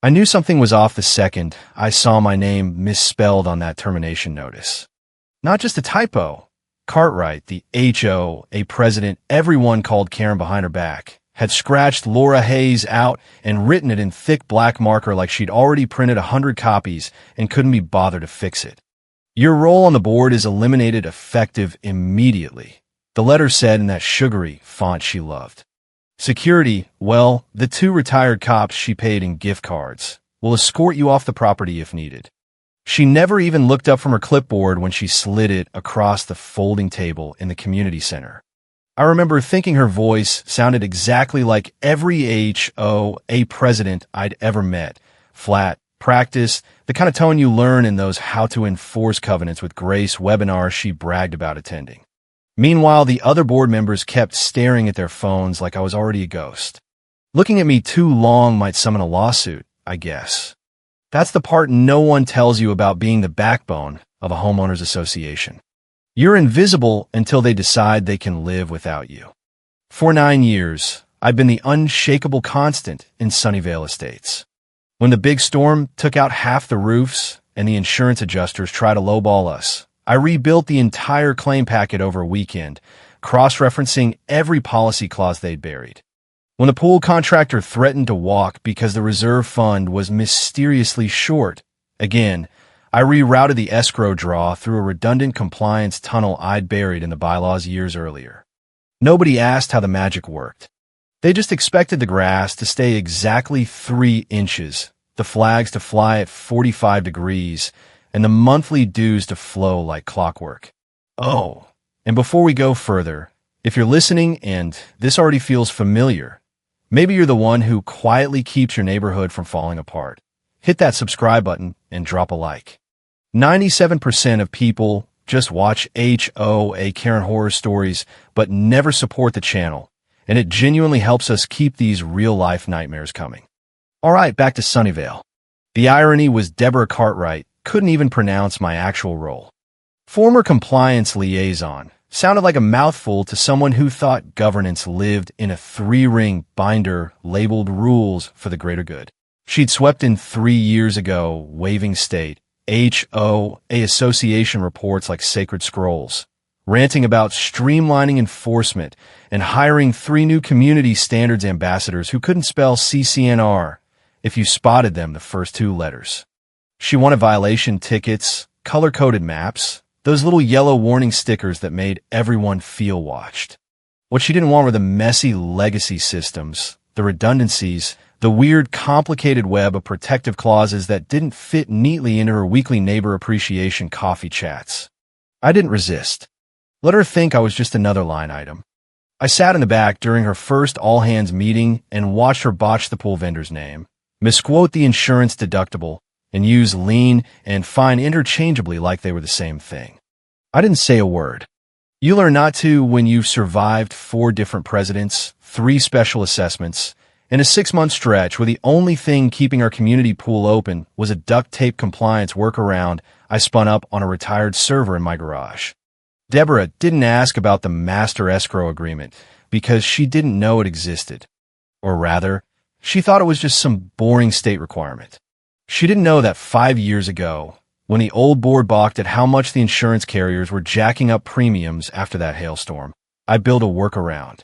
I knew something was off the second I saw my name misspelled on that termination notice. Not just a typo. Cartwright, the HOA president everyone called Karen behind her back, had scratched Laura Hayes out and written it in thick black marker like she'd already printed 100 copies and couldn't be bothered to fix it. Your role on the board is eliminated effective immediately, the letter said in that sugary font she loved. Security, well, the 2 retired cops she paid in gift cards, will escort you off the property if needed. She never even looked up from her clipboard when she slid it across the folding table in the community center. I remember thinking her voice sounded exactly like every HOA president I'd ever met. Flat, practiced, the kind of tone you learn in those How to Enforce Covenants with Grace webinars she bragged about attending. Meanwhile, the other board members kept staring at their phones like I was already a ghost. Looking at me too long might summon a lawsuit, I guess. That's the part no one tells you about being the backbone of a homeowners association. You're invisible until they decide they can live without you. For 9 years, I've been the unshakable constant in Sunnyvale Estates. When the big storm took out half the roofs and the insurance adjusters tried to lowball us, I rebuilt the entire claim packet over a weekend, cross-referencing every policy clause they'd buried. When the pool contractor threatened to walk because the reserve fund was mysteriously short, again, I rerouted the escrow draw through a redundant compliance tunnel I'd buried in the bylaws years earlier. Nobody asked how the magic worked. They just expected the grass to stay exactly 3 inches, the flags to fly at 45 degrees, and the monthly dues to flow like clockwork. Oh, and before we go further, if you're listening and this already feels familiar, maybe you're the one who quietly keeps your neighborhood from falling apart. Hit that subscribe button and drop a like. 97% of people just watch HOA Karen horror stories but never support the channel, and it genuinely helps us keep these real-life nightmares coming. All right, back to Sunnyvale. The irony was Deborah Cartwright couldn't even pronounce my actual role. Former compliance liaison sounded like a mouthful to someone who thought governance lived in a 3-ring binder labeled rules for the greater good. She'd swept in 3 years ago, waving state HOA association reports like sacred scrolls, ranting about streamlining enforcement and hiring 3 new community standards ambassadors who couldn't spell CCNR if you spotted them the first 2 letters. She wanted violation tickets, color-coded maps, those little yellow warning stickers that made everyone feel watched. What she didn't want were the messy legacy systems, the redundancies, the weird, complicated web of protective clauses that didn't fit neatly into her weekly neighbor appreciation coffee chats. I didn't resist. Let her think I was just another line item. I sat in the back during her first all-hands meeting and watched her botch the pool vendor's name, misquote the insurance deductible, and use lien and fine interchangeably like they were the same thing. I didn't say a word. You learn not to when you've survived 4 different presidents, 3 special assessments, and a 6-month stretch where the only thing keeping our community pool open was a duct tape compliance workaround I spun up on a retired server in my garage. Deborah didn't ask about the master escrow agreement because she didn't know it existed. Or rather, she thought it was just some boring state requirement. She didn't know that 5 years ago, when the old board balked at how much the insurance carriers were jacking up premiums after that hailstorm, I built a workaround.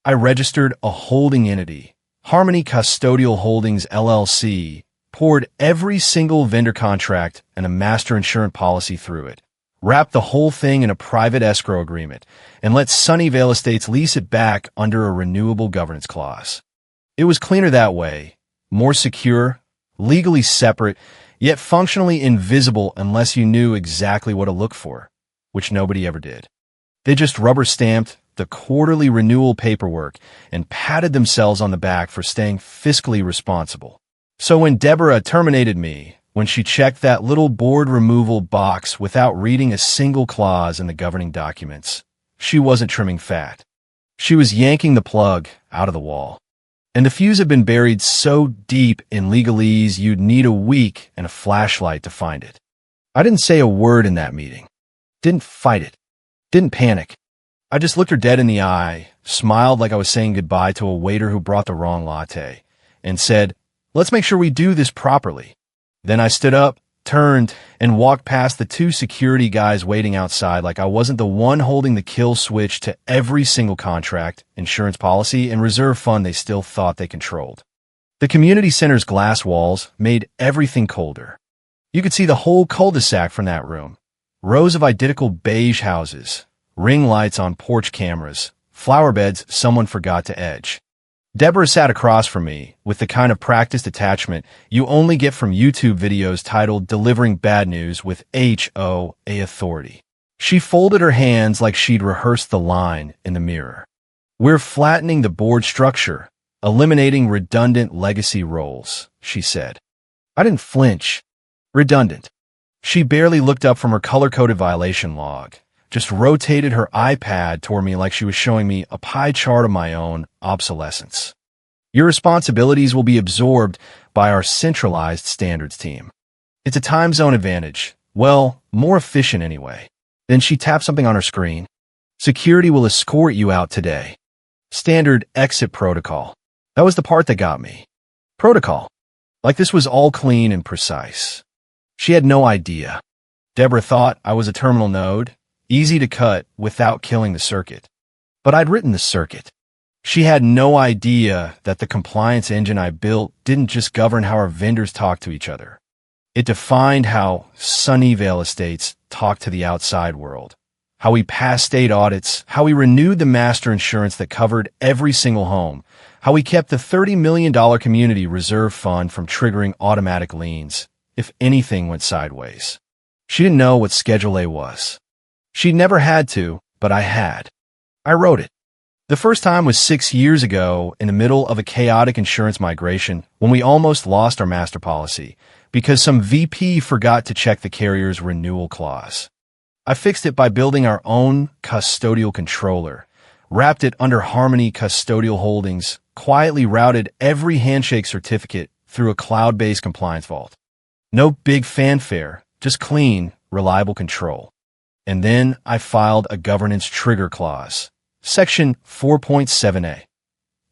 I registered a holding entity, Harmony Custodial Holdings LLC, poured every single vendor contract and a master insurance policy through it, wrapped the whole thing in a private escrow agreement, and let Sunnyvale Estates lease it back under a renewable governance clause. It was cleaner that way, more secure, legally separate, yet functionally invisible unless you knew exactly what to look for, which nobody ever did. They just rubber-stamped the quarterly renewal paperwork and patted themselves on the back for staying fiscally responsible. So when Deborah terminated me, when she checked that little board removal box without reading a single clause in the governing documents, she wasn't trimming fat. She was yanking the plug out of the wall. And the fuse had been buried so deep in legalese you'd need a week and a flashlight to find it. I didn't say a word in that meeting. Didn't fight it. Didn't panic. I just looked her dead in the eye, smiled like I was saying goodbye to a waiter who brought the wrong latte, and said, Let's make sure we do this properly. Then I stood up, turned, and walked past the two security guys waiting outside like I wasn't the one holding the kill switch to every single contract, insurance policy, and reserve fund they still thought they controlled. The community center's glass walls made everything colder. You could see the whole cul-de-sac from that room. Rows of identical beige houses, ring lights on porch cameras, flower beds someone forgot to edge. Deborah sat across from me with the kind of practiced attachment you only get from YouTube videos titled Delivering Bad News with HOA Authority. She folded her hands like she'd rehearsed the line in the mirror. "We're flattening the board structure, eliminating redundant legacy roles," she said. I didn't flinch. Redundant. She barely looked up from her color-coded violation log, just rotated her iPad toward me like she was showing me a pie chart of my own obsolescence. "Your responsibilities will be absorbed by our centralized standards team. It's a time zone advantage. Well, more efficient anyway." Then she tapped something on her screen. "Security will escort you out today. Standard exit protocol." That was the part that got me. Protocol. Like this was all clean and precise. She had no idea. Deborah thought I was a terminal node, easy to cut without killing the circuit. But I'd written the circuit. She had no idea that the compliance engine I built didn't just govern how our vendors talk to each other. It defined how Sunnyvale Estates talked to the outside world, how we passed state audits, how we renewed the master insurance that covered every single home, how we kept the $30 million community reserve fund from triggering automatic liens if anything went sideways. She didn't know what Schedule A was. She'd never had to, but I had. I wrote it. The first time was 6 years ago in the middle of a chaotic insurance migration when we almost lost our master policy because some VP forgot to check the carrier's renewal clause. I fixed it by building our own custodial controller, wrapped it under Harmony Custodial Holdings, quietly routed every handshake certificate through a cloud-based compliance vault. No big fanfare, just clean, reliable control. And then I filed a governance trigger clause. Section 4.7a.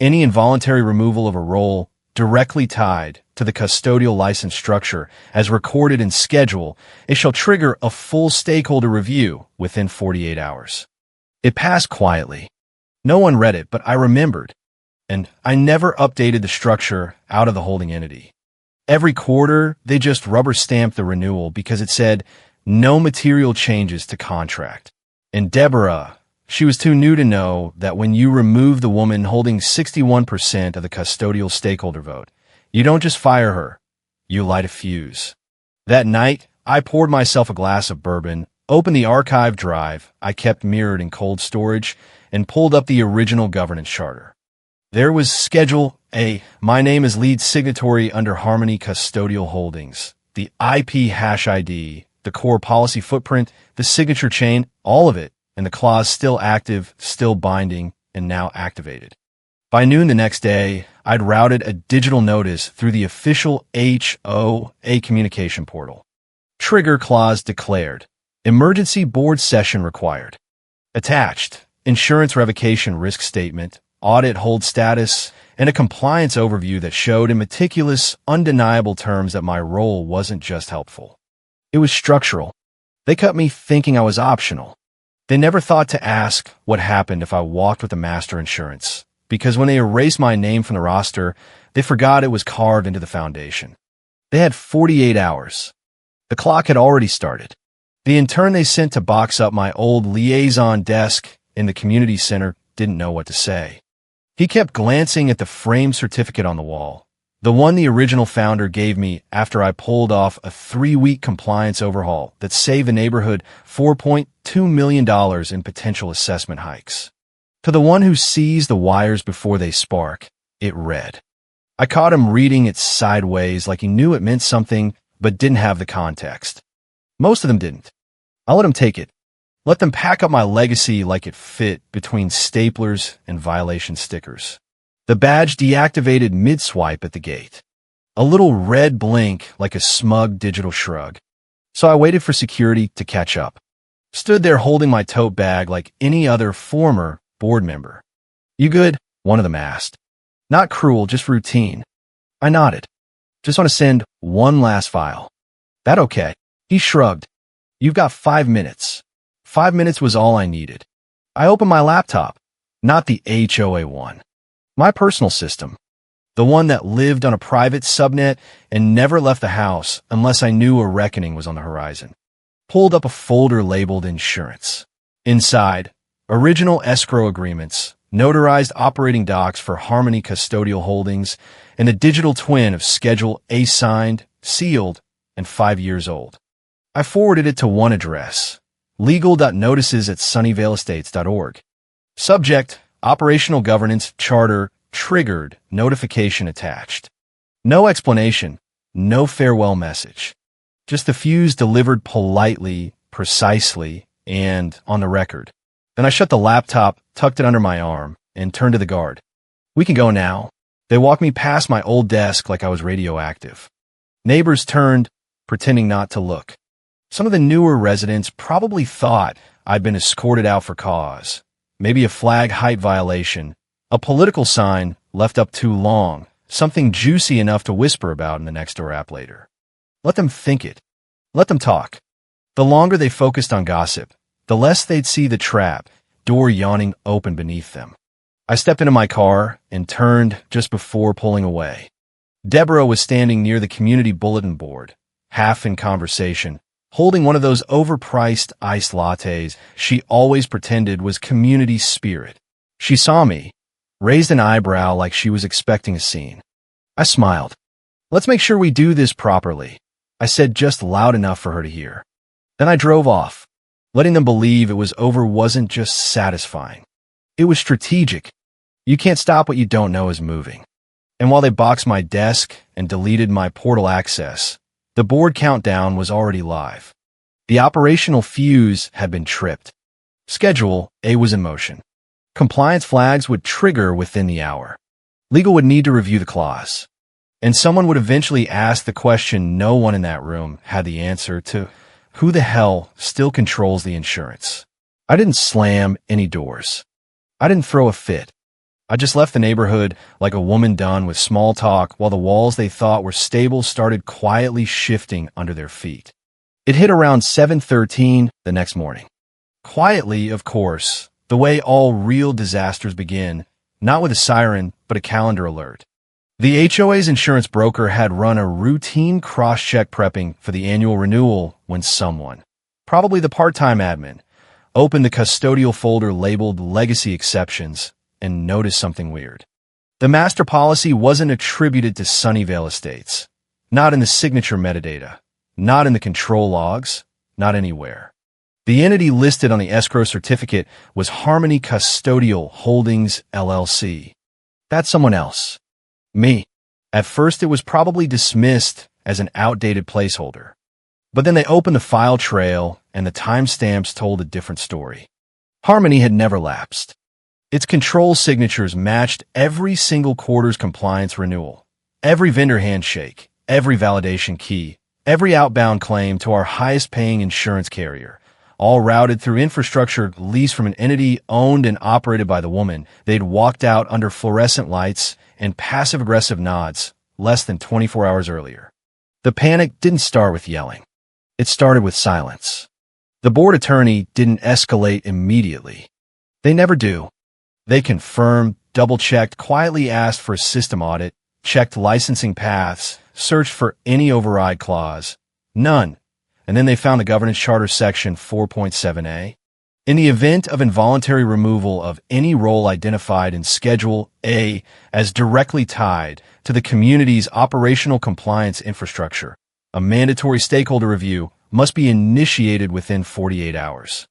Any involuntary removal of a role directly tied to the custodial license structure as recorded in Schedule, it shall trigger a full stakeholder review within 48 hours. It passed quietly. No one read it, but I remembered. And I never updated the structure out of the holding entity. Every quarter, they just rubber-stamped the renewal because it said, "No material changes to contract." And Deborah, she was too new to know that when you remove the woman holding 61% of the custodial stakeholder vote, you don't just fire her, you light a fuse. That night, I poured myself a glass of bourbon, opened the archive drive I kept mirrored in cold storage, and pulled up the original governance charter. There was Schedule A. My name is lead signatory under Harmony Custodial Holdings. The IP hash ID, the core policy footprint, the signature chain, all of it, and the clause still active, still binding, and now activated. By noon the next day, I'd routed a digital notice through the official HOA communication portal. Trigger clause declared. Emergency board session required. Attached, insurance revocation risk statement, audit hold status, and a compliance overview that showed in meticulous, undeniable terms that my role wasn't just helpful. It was structural. They cut me thinking I was optional. They never thought to ask what happened if I walked with the master insurance, because when they erased my name from the roster, they forgot it was carved into the foundation. They had 48 hours. The clock had already started. The intern they sent to box up my old liaison desk in the community center didn't know what to say. He kept glancing at the framed certificate on the wall, the one the original founder gave me after I pulled off a 3-week compliance overhaul that saved the neighborhood $4.2 million in potential assessment hikes. To the one who sees the wires before they spark, it read. I caught him reading it sideways like he knew it meant something but didn't have the context. Most of them didn't. I let him take it. Let them pack up my legacy like it fit between staplers and violation stickers. The badge deactivated mid-swipe at the gate. A little red blink like a smug digital shrug. So I waited for security to catch up. Stood there holding my tote bag like any other former board member. "You good?" one of them asked. Not cruel, just routine. I nodded. Just want to send one last file. That okay? He shrugged. You've got 5 minutes. 5 minutes was all I needed. I opened my laptop, not the HOA one. My personal system. The one that lived on a private subnet and never left the house unless I knew a reckoning was on the horizon. Pulled up a folder labeled insurance. Inside, original escrow agreements, notarized operating docs for Harmony Custodial Holdings, and a digital twin of Schedule A signed, sealed, and 5 years old. I forwarded it to one address, legal.notices@sunnyvaleestates.org. Subject, Operational Governance Charter Triggered, notification attached. No explanation, no farewell message. Just the fuse delivered politely, precisely, and on the record. Then I shut the laptop, tucked it under my arm, and turned to the guard. We can go now. They walked me past my old desk like I was radioactive. Neighbors turned, pretending not to look. Some of the newer residents probably thought I'd been escorted out for cause. Maybe a flag height violation, a political sign left up too long, something juicy enough to whisper about in the next door app later. Let them think it. Let them talk. The longer they focused on gossip, the less they'd see the trap, door yawning open beneath them. I stepped into my car and turned just before pulling away. Deborah was standing near the community bulletin board, half in conversation, holding one of those overpriced iced lattes she always pretended was community spirit. She saw me, raised an eyebrow like she was expecting a scene. I smiled. Let's make sure we do this properly, I said just loud enough for her to hear. Then I drove off. Letting them believe it was over wasn't just satisfying. It was strategic. You can't stop what you don't know is moving. And while they boxed my desk and deleted my portal access, the board countdown was already live. The operational fuse had been tripped. Schedule A was in motion. Compliance flags would trigger within the hour. Legal would need to review the clause. And someone would eventually ask the question no one in that room had the answer to: who the hell still controls the insurance? I didn't slam any doors. I didn't throw a fit. I just left the neighborhood like a woman done with small talk while the walls they thought were stable started quietly shifting under their feet. It hit around 7:13 the next morning. Quietly, of course, the way all real disasters begin, not with a siren, but a calendar alert. The HOA's insurance broker had run a routine cross-check prepping for the annual renewal when someone, probably the part-time admin, opened the custodial folder labeled Legacy Exceptions and noticed something weird. The master policy wasn't attributed to Sunnyvale Estates, not in the signature metadata, not in the control logs, not anywhere. The entity listed on the escrow certificate was Harmony Custodial Holdings, LLC. That's someone else. Me. At first, it was probably dismissed as an outdated placeholder. But then they opened the file trail, and the timestamps told a different story. Harmony had never lapsed. Its control signatures matched every single quarter's compliance renewal, every vendor handshake, every validation key, every outbound claim to our highest-paying insurance carrier, all routed through infrastructure leased from an entity owned and operated by the woman they'd walked out under fluorescent lights and passive-aggressive nods less than 24 hours earlier. The panic didn't start with yelling. It started with silence. The board attorney didn't escalate immediately. They never do. They confirmed, double-checked, quietly asked for a system audit, checked licensing paths, searched for any override clause. None. And then they found the Governance Charter Section 4.7a. In the event of involuntary removal of any role identified in Schedule A as directly tied to the community's operational compliance infrastructure, a mandatory stakeholder review must be initiated within 48 hours.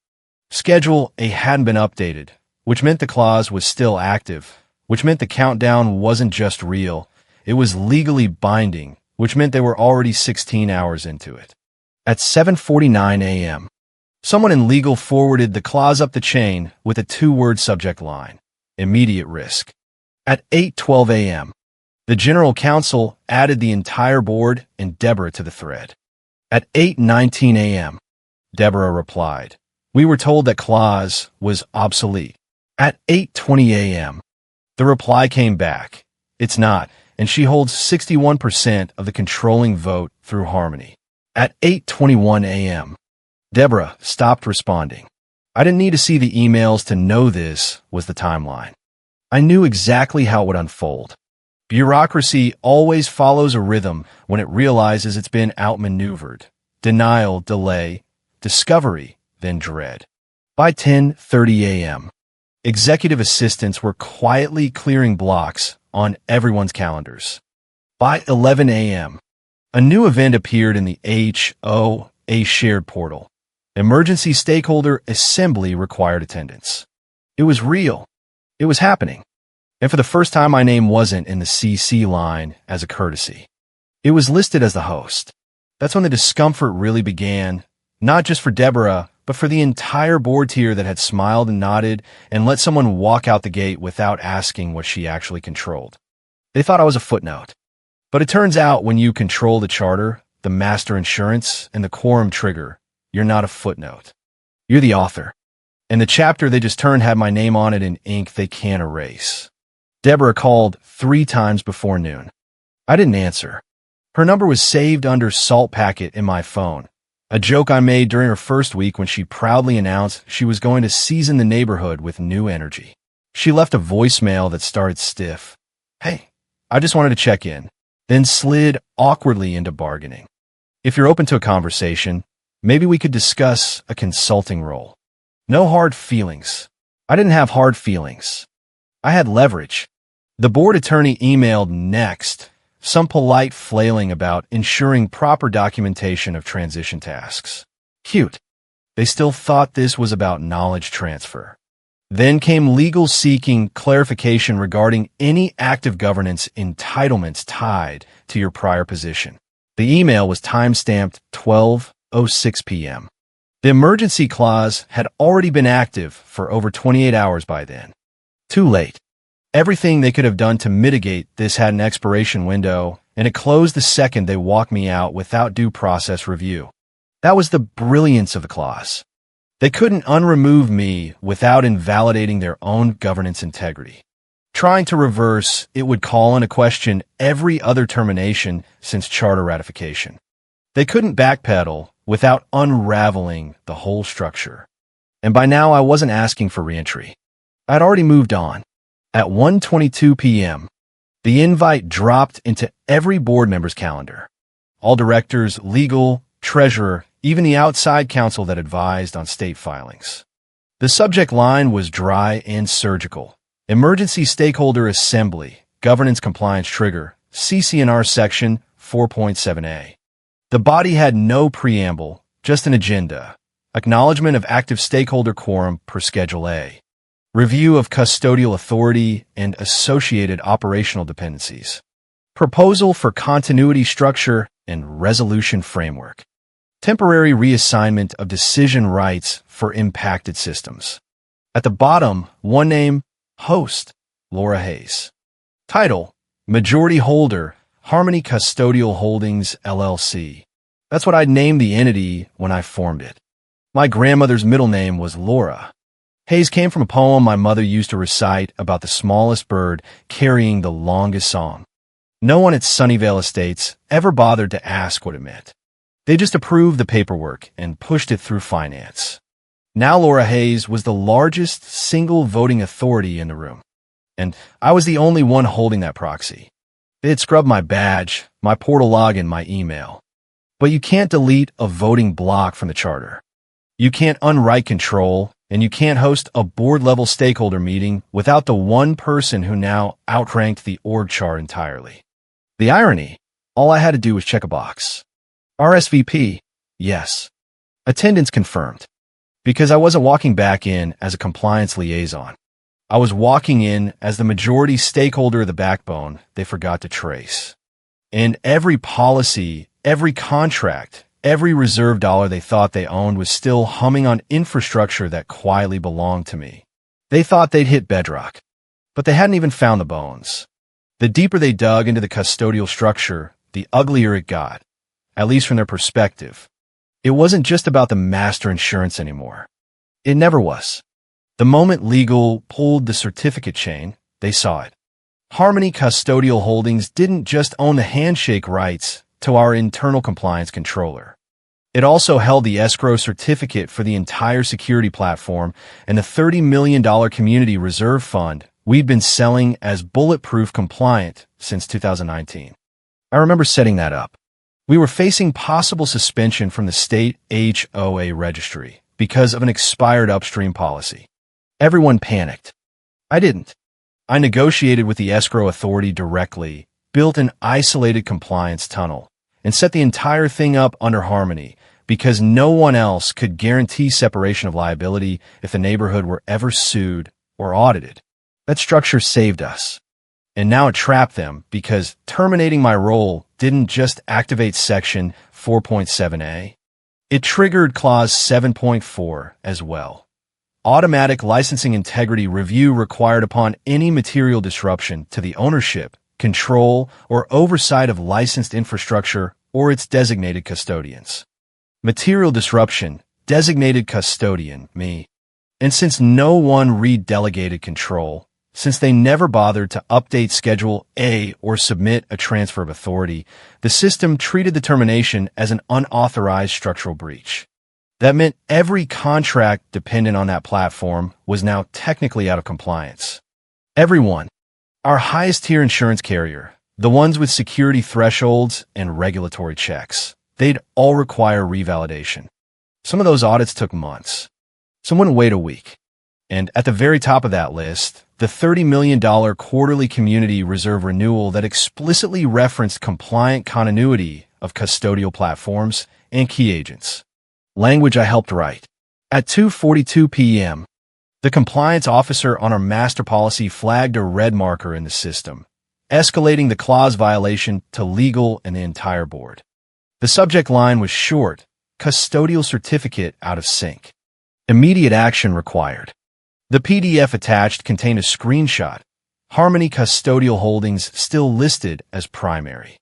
Schedule A hadn't been updated, which meant the clause was still active, which meant the countdown wasn't just real, it was legally binding, which meant they were already 16 hours into it. At 7:49 a.m., someone in legal forwarded the clause up the chain with a 2-word subject line: immediate risk. At 8:12 a.m., the general counsel added the entire board and Deborah to the thread. At 8:19 a.m., Deborah replied, "We were told that clause was obsolete." At 8:20 a.m., the reply came back. "It's not. and she holds 61% of the controlling vote through Harmony. At 8:21 a.m., Deborah stopped responding. I didn't need to see the emails to know this was the timeline. I knew exactly how it would unfold. Bureaucracy always follows a rhythm when it realizes it's been outmaneuvered. Denial, delay, discovery, then dread. By 10:30 a.m., executive assistants were quietly clearing blocks on everyone's calendars. By 11 a.m., a new event appeared in the HOA shared portal. Emergency Stakeholder Assembly required attendance. It was real. It was happening. And for the first time, my name wasn't in the CC line as a courtesy. It was listed as the host. That's when the discomfort really began, not just for Deborah, but for the entire board tier that had smiled and nodded and let someone walk out the gate without asking what she actually controlled. They thought I was a footnote. But it turns out when you control the charter, the master insurance, and the quorum trigger, you're not a footnote. You're the author. And the chapter they just turned had my name on it in ink they can't erase. Deborah called 3 times before noon. I didn't answer. Her number was saved under salt packet in my phone, a joke I made during her first week when she proudly announced she was going to season the neighborhood with new energy. She left a voicemail that started stiff. Hey, I just wanted to check in, then slid awkwardly into bargaining. If you're open to a conversation, maybe we could discuss a consulting role. No hard feelings. I didn't have hard feelings. I had leverage. The board attorney emailed next, some polite flailing about ensuring proper documentation of transition tasks. Cute. They still thought this was about knowledge transfer. Then came legal seeking clarification regarding any active governance entitlements tied to your prior position. The email was timestamped 12:06 p.m. The emergency clause had already been active for over 28 hours by then. Too late. Everything they could have done to mitigate this had an expiration window, and it closed the second they walked me out without due process review. That was the brilliance of the clause. They couldn't unremove me without invalidating their own governance integrity. Trying to reverse it would call into question every other termination since charter ratification. They couldn't backpedal without unraveling the whole structure. And by now I wasn't asking for reentry. I'd already moved on. At 1:22 p.m., the invite dropped into every board member's calendar. All directors, legal, treasurer, even the outside counsel that advised on state filings. The subject line was dry and surgical. Emergency Stakeholder Assembly, Governance Compliance Trigger, CC&R Section 4.7a. The body had no preamble, just an agenda. Acknowledgement of active stakeholder quorum per Schedule A. Review of custodial authority and associated operational dependencies. Proposal for continuity structure and resolution framework. Temporary reassignment of decision rights for impacted systems. At the bottom, one name, host, Laura Hayes. Title, Majority Holder, Harmony Custodial Holdings, LLC. That's what I'd named the entity when I formed it. My grandmother's middle name was Laura. Hayes came from a poem my mother used to recite about the smallest bird carrying the longest song. No one at Sunnyvale Estates ever bothered to ask what it meant. They just approved the paperwork and pushed it through finance. Now Laura Hayes was the largest single voting authority in the room, and I was the only one holding that proxy. They had scrubbed my badge, my portal login, my email. But you can't delete a voting block from the charter. You can't unwrite control, and you can't host a board-level stakeholder meeting without the one person who now outranked the org chart entirely. The irony, all I had to do was check a box. RSVP, yes. Attendance confirmed. Because I wasn't walking back in as a compliance liaison. I was walking in as the majority stakeholder of the backbone they forgot to trace. And every policy, every contract, every reserve dollar they thought they owned was still humming on infrastructure that quietly belonged to me. They thought they'd hit bedrock, but they hadn't even found the bones. The deeper they dug into the custodial structure, the uglier it got, at least from their perspective. It wasn't just about the master insurance anymore. It never was. The moment legal pulled the certificate chain, they saw it. Harmony Custodial Holdings didn't just own the handshake rights to our internal compliance controller. It also held the escrow certificate for the entire security platform and the $30 million community reserve fund we'd been selling as bulletproof compliant since 2019. I remember setting that up. We were facing possible suspension from the state HOA registry because of an expired upstream policy. Everyone panicked. I didn't. I negotiated with the escrow authority directly, built an isolated compliance tunnel, and set the entire thing up under Harmony because no one else could guarantee separation of liability if the neighborhood were ever sued or audited. That structure saved us. And now it trapped them because terminating my role didn't just activate Section 4.7a. It triggered Clause 7.4 as well. Automatic licensing integrity review required upon any material disruption to the ownership, control, or oversight of licensed infrastructure or its designated custodians. Material disruption, designated custodian, me. And since no one redelegated control, since they never bothered to update Schedule A or submit a transfer of authority, the system treated the termination as an unauthorized structural breach. That meant every contract dependent on that platform was now technically out of compliance. Everyone, our highest tier insurance carrier, the ones with security thresholds and regulatory checks, they'd all require revalidation. Some of those audits took months. Some wouldn't wait a week. And at the very top of that list, the $30 million quarterly community reserve renewal that explicitly referenced compliant continuity of custodial platforms and key agents. Language I helped write. At 2:42 p.m., the compliance officer on our master policy flagged a red marker in the system, escalating the clause violation to legal and the entire board. The subject line was short, custodial certificate out of sync. Immediate action required. The PDF attached contained a screenshot, Harmony Custodial Holdings still listed as primary.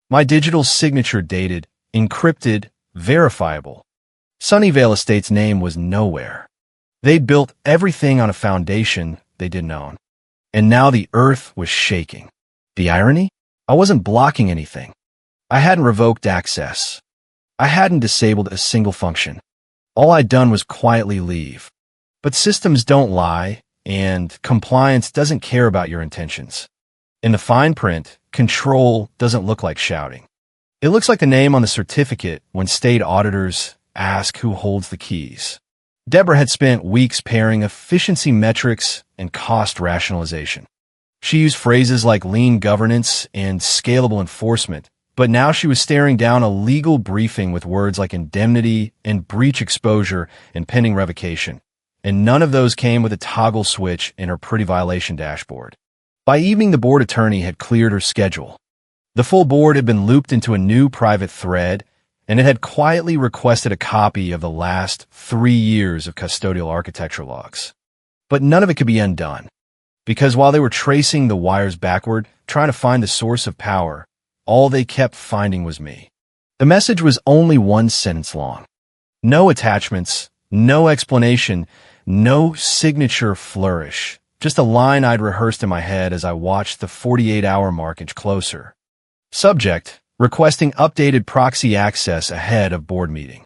My digital signature dated, encrypted, verifiable. Sunnyvale Estates' name was nowhere. They'd built everything on a foundation they didn't own. And now the earth was shaking. The irony? I wasn't blocking anything. I hadn't revoked access. I hadn't disabled a single function. All I'd done was quietly leave. But systems don't lie, and compliance doesn't care about your intentions. In the fine print, control doesn't look like shouting. It looks like the name on the certificate when state auditors ask who holds the keys. Deborah had spent weeks pairing efficiency metrics and cost rationalization. She used phrases like lean governance and scalable enforcement, but now she was staring down a legal briefing with words like indemnity and breach exposure and pending revocation. And none of those came with a toggle switch in her pretty violation dashboard. By evening, the board attorney had cleared her schedule. The full board had been looped into a new private thread, and it had quietly requested a copy of the last 3 years of custodial architecture logs. But none of it could be undone, because while they were tracing the wires backward, trying to find the source of power, all they kept finding was me. The message was only one sentence long. No attachments, no explanation, no signature flourish, just a line I'd rehearsed in my head as I watched the 48-hour mark inch closer. Subject, requesting updated proxy access ahead of board meeting.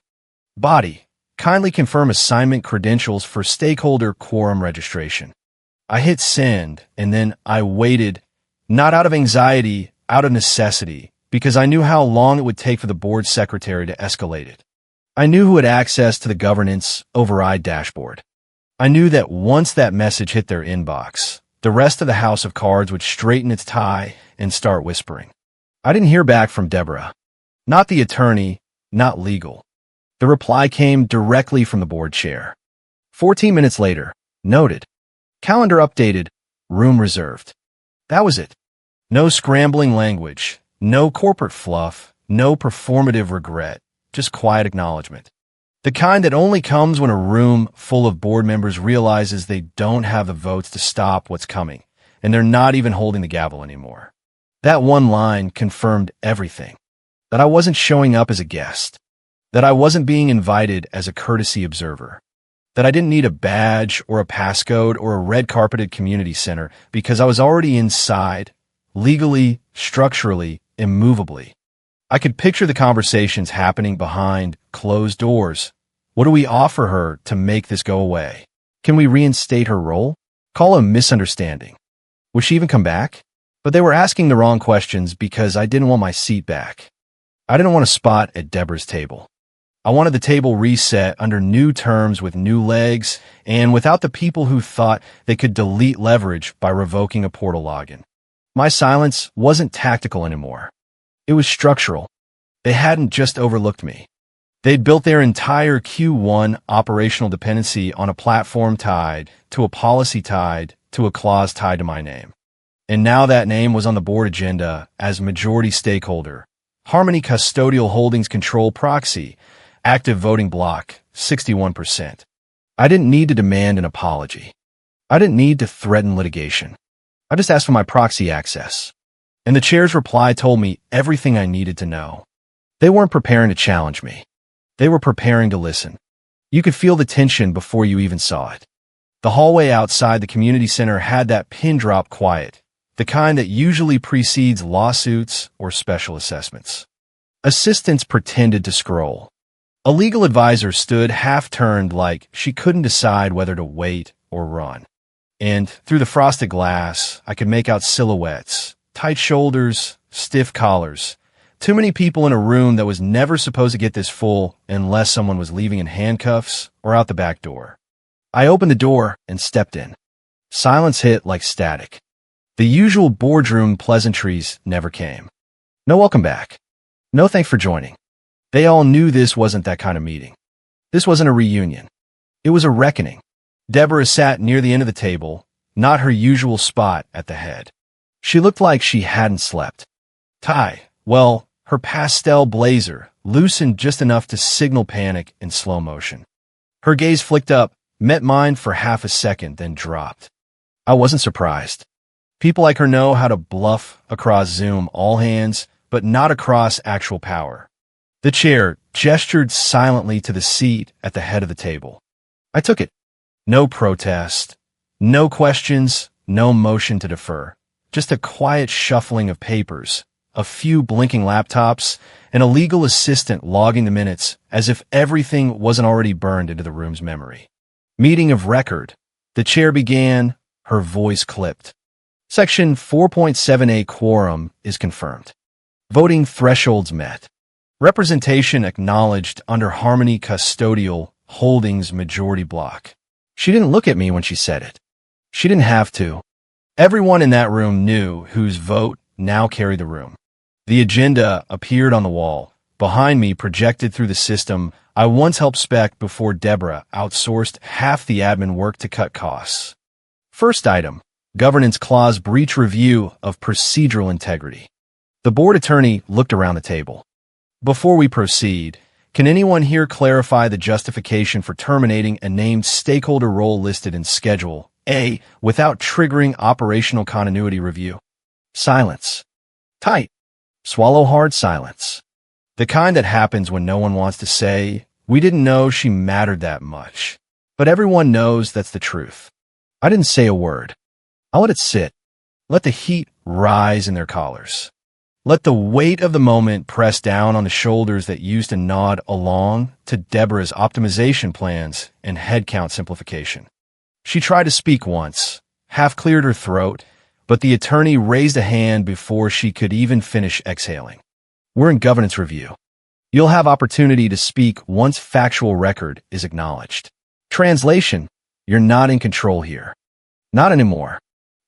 Body, kindly confirm assignment credentials for stakeholder quorum registration. I hit send, and then I waited, not out of anxiety, out of necessity, because I knew how long it would take for the board secretary to escalate it. I knew who had access to the governance override dashboard. I knew that once that message hit their inbox, the rest of the house of cards would straighten its tie and start whispering. I didn't hear back from Deborah. Not the attorney, not legal. The reply came directly from the board chair. 14 minutes later, noted. Calendar updated, room reserved. That was it. No scrambling language, no corporate fluff, no performative regret, just quiet acknowledgement. The kind that only comes when a room full of board members realizes they don't have the votes to stop what's coming, and they're not even holding the gavel anymore. That one line confirmed everything. That I wasn't showing up as a guest. That I wasn't being invited as a courtesy observer. that I didn't need a badge or a passcode or a red-carpeted community center because I was already inside, legally, structurally, immovably. I could picture the conversations happening behind closed doors. What do we offer her to make this go away? Can we reinstate her role? Call a misunderstanding. Would she even come back? But they were asking the wrong questions because I didn't want my seat back. I didn't want a spot at Deborah's table. I wanted the table reset under new terms with new legs and without the people who thought they could delete leverage by revoking a portal login. My silence wasn't tactical anymore. It was structural. They hadn't just overlooked me. They'd built their entire Q1 operational dependency on a platform tied to a policy tied to a clause tied to my name. And now that name was on the board agenda as majority stakeholder. Harmony Custodial Holdings Control Proxy. Active voting block, 61%. I didn't need to demand an apology. I didn't need to threaten litigation. I just asked for my proxy access. And the chair's reply told me everything I needed to know. They weren't preparing to challenge me. They were preparing to listen. You could feel the tension before you even saw it. The hallway outside the community center had that pin drop quiet, the kind that usually precedes lawsuits or special assessments. Assistants pretended to scroll. A legal advisor stood half-turned like she couldn't decide whether to wait or run. And through the frosted glass, I could make out silhouettes, tight shoulders, stiff collars. Too many people in a room that was never supposed to get this full unless someone was leaving in handcuffs or out the back door. I opened the door and stepped in. Silence hit like static. The usual boardroom pleasantries never came. No welcome back. No thanks for joining. They all knew this wasn't that kind of meeting. This wasn't a reunion. It was a reckoning. Deborah sat near the end of the table, not her usual spot at the head. She looked like she hadn't slept. Tie, well, her pastel blazer, loosened just enough to signal panic in slow motion. Her gaze flicked up, met mine for half a second, then dropped. I wasn't surprised. People like her know how to bluff across Zoom all hands, but not across actual power. The chair gestured silently to the seat at the head of the table. I took it. No protest, no questions, no motion to defer. Just a quiet shuffling of papers, a few blinking laptops, and a legal assistant logging the minutes as if everything wasn't already burned into the room's memory. Meeting of record. The chair began, her voice clipped. Section 4.7a quorum is confirmed. Voting thresholds met. Representation acknowledged under Harmony Custodial Holdings majority block. She didn't look at me when she said it. She didn't have to. Everyone in that room knew whose vote now carried the room. The agenda appeared on the wall. Behind me, projected through the system, I once helped spec before Deborah outsourced half the admin work to cut costs. First item, Governance Clause breach review of procedural integrity. The board attorney looked around the table. Before we proceed, can anyone here clarify the justification for terminating a named stakeholder role listed in Schedule A without triggering operational continuity review? Silence. Tight. Swallow hard silence. The kind that happens when no one wants to say, we didn't know she mattered that much. But everyone knows that's the truth. I didn't say a word. I let it sit. Let the heat rise in their collars. Let the weight of the moment press down on the shoulders that used to nod along to Deborah's optimization plans and headcount simplification. She tried to speak once, half cleared her throat, but the attorney raised a hand before she could even finish exhaling. We're in governance review. You'll have opportunity to speak once factual record is acknowledged. Translation, you're not in control here. Not anymore.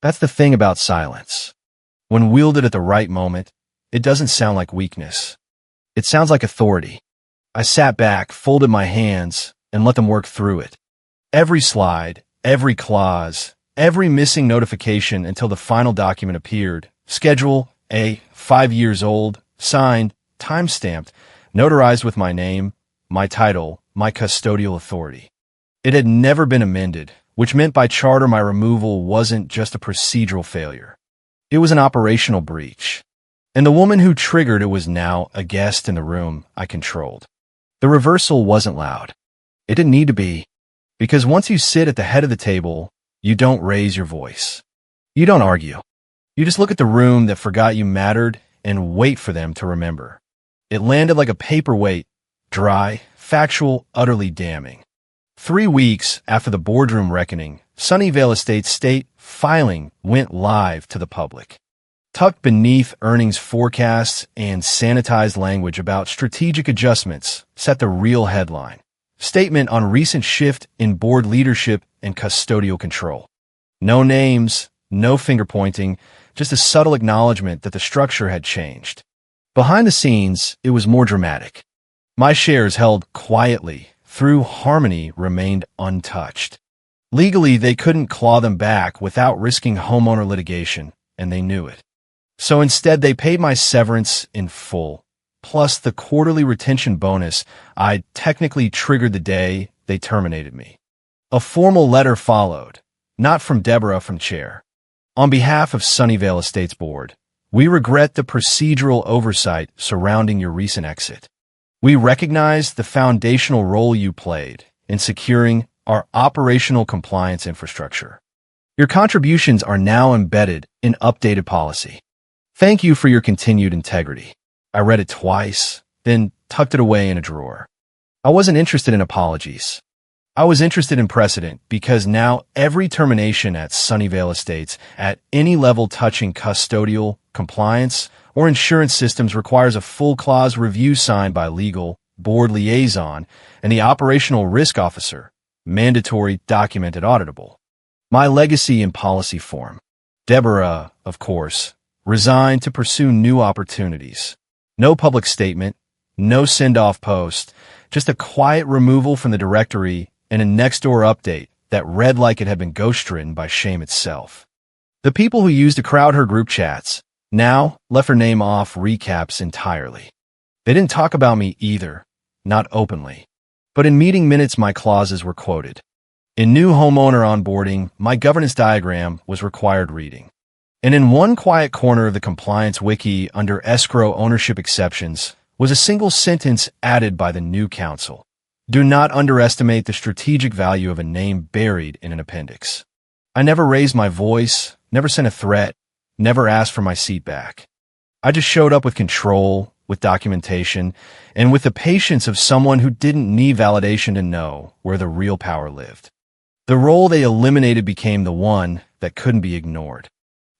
That's the thing about silence. When wielded at the right moment, it doesn't sound like weakness. It sounds like authority. I sat back, folded my hands, and let them work through it. Every slide, every clause, every missing notification until the final document appeared. Schedule A, 5 years old, signed, time-stamped, notarized with my name, my title, my custodial authority. It had never been amended, which meant by charter my removal wasn't just a procedural failure. It was an operational breach. And the woman who triggered it was now a guest in the room I controlled. The reversal wasn't loud. It didn't need to be. Because once you sit at the head of the table, you don't raise your voice. You don't argue. You just look at the room that forgot you mattered and wait for them to remember. It landed like a paperweight, dry, factual, utterly damning. 3 weeks after the boardroom reckoning, Sunnyvale Estates state filing went live to the public. Tucked beneath earnings forecasts and sanitized language about strategic adjustments set the real headline. Statement on recent shift in board leadership and custodial control. No names, no finger-pointing, just a subtle acknowledgement that the structure had changed. Behind the scenes, it was more dramatic. My shares held quietly through Harmony remained untouched. Legally, they couldn't claw them back without risking homeowner litigation, and they knew it. So instead, they paid my severance in full, plus the quarterly retention bonus I'd technically triggered the day they terminated me. A formal letter followed, not from Deborah, from Chair. On behalf of Sunnyvale Estates Board, we regret the procedural oversight surrounding your recent exit. We recognize the foundational role you played in securing our operational compliance infrastructure. Your contributions are now embedded in updated policy. Thank you for your continued integrity. I read it twice, then tucked it away in a drawer. I wasn't interested in apologies. I was interested in precedent because now every termination at Sunnyvale Estates at any level touching custodial, compliance, or insurance systems requires a full clause review signed by legal, board liaison, and the operational risk officer, mandatory, documented, auditable. My legacy in policy form. Deborah, of course, resigned to pursue new opportunities. No public statement, no send-off post, just a quiet removal from the directory and a next-door update that read like it had been ghost-written by shame itself. The people who used to crowd her group chats now left her name off recaps entirely. They didn't talk about me either, not openly. But in meeting minutes, my clauses were quoted. In new homeowner onboarding, my governance diagram was required reading. And in one quiet corner of the compliance wiki under escrow ownership exceptions was a single sentence added by the new counsel. Do not underestimate the strategic value of a name buried in an appendix. I never raised my voice, never sent a threat, never asked for my seat back. I just showed up with control, with documentation, and with the patience of someone who didn't need validation to know where the real power lived. The role they eliminated became the one that couldn't be ignored.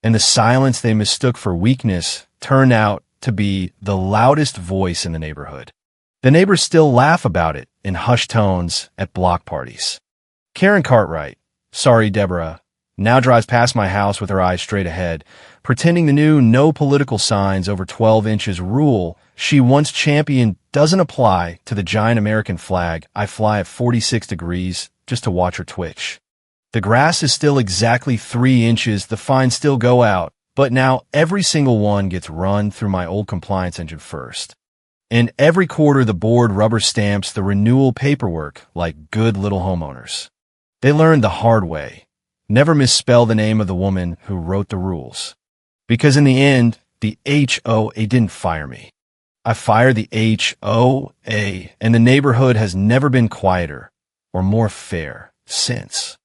And the silence they mistook for weakness turned out to be the loudest voice in the neighborhood. The neighbors still laugh about it in hushed tones at block parties. Karen Cartwright, sorry Deborah, now drives past my house with her eyes straight ahead, pretending the new no political signs over 12 inches rule she once championed doesn't apply to the giant American flag I fly at 46 degrees just to watch her twitch. The grass is still exactly 3 inches, the fines still go out, but now every single one gets run through my old compliance engine first. And every quarter the board rubber stamps the renewal paperwork like good little homeowners. They learned the hard way. Never misspell the name of the woman who wrote the rules. Because in the end, the HOA didn't fire me. I fired the HOA, and the neighborhood has never been quieter or more fair since.